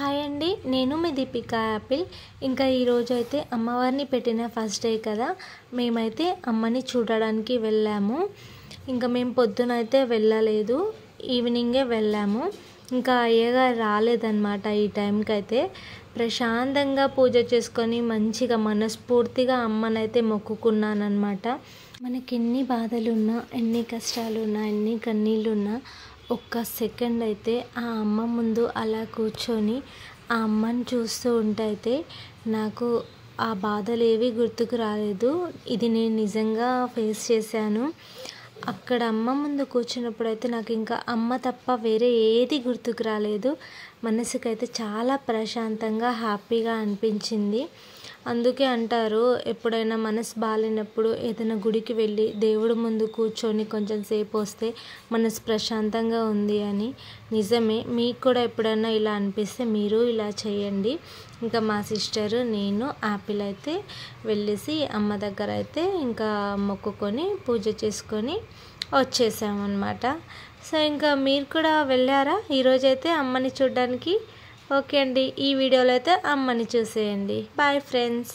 Hi అండి, నేను మీ Deepika Apple. ఇంకా ఈరోజు అయితే అమ్మవారిని పెట్టిన ఫస్ట్ డే కదా, మేమైతే అమ్మని చూడడానికి వెళ్ళాము. ఇంకా మేము పొద్దున అయితే వెళ్ళలేదు, ఈవినింగే వెళ్ళాము. ఇంకా అయ్యగారు రాలేదన్నమాట. ఈ టైంకి అయితే ప్రశాంతంగా పూజ చేసుకొని మంచిగా మనస్ఫూర్తిగా అమ్మనైతే మొక్కుకున్నానమాట. మనకి ఎన్ని బాధలున్నా, ఎన్ని కష్టాలున్నా, ఎన్ని కన్నీళ్ళున్నా ఒక్క సెకండ్ అయితే ఆ అమ్మ ముందు అలా కూర్చొని ఆ అమ్మని చూస్తూ ఉంటే అయితే నాకు ఆ బాధలు ఏవి గుర్తుకు రాలేదు. ఇది నేను నిజంగా ఫేస్ చేశాను. అక్కడ అమ్మ ముందు కూర్చున్నప్పుడు అయితే నాకు ఇంకా అమ్మ తప్ప వేరే ఏది గుర్తుకు రాలేదు. మనసుకైతే చాలా ప్రశాంతంగా హ్యాపీగా అనిపించింది. అందుకే అంటారు, ఎప్పుడైనా మనసు బాగాలేనప్పుడు ఏదైనా గుడికి వెళ్ళి దేవుడి ముందు కూర్చొని కొంచెం సేపు వస్తే మనసు ప్రశాంతంగా ఉంది అని. నిజమే, మీకు కూడా ఎప్పుడైనా ఇలా అనిపిస్తే మీరు ఇలా చేయండి. ఇంకా మా సిస్టరు నేను యాపిల్ అయితే వెళ్ళేసి అమ్మ దగ్గర అయితే ఇంకా మొక్కుకొని పూజ చేసుకొని వచ్చేసామన్నమాట. సో ఇంకా మీరు కూడా వెళ్ళారా ఈరోజైతే అమ్మని చూడడానికి? ఓకే అండి, ఈ వీడియోలో అయితే అమ్మని చూసేయండి. Bye friends.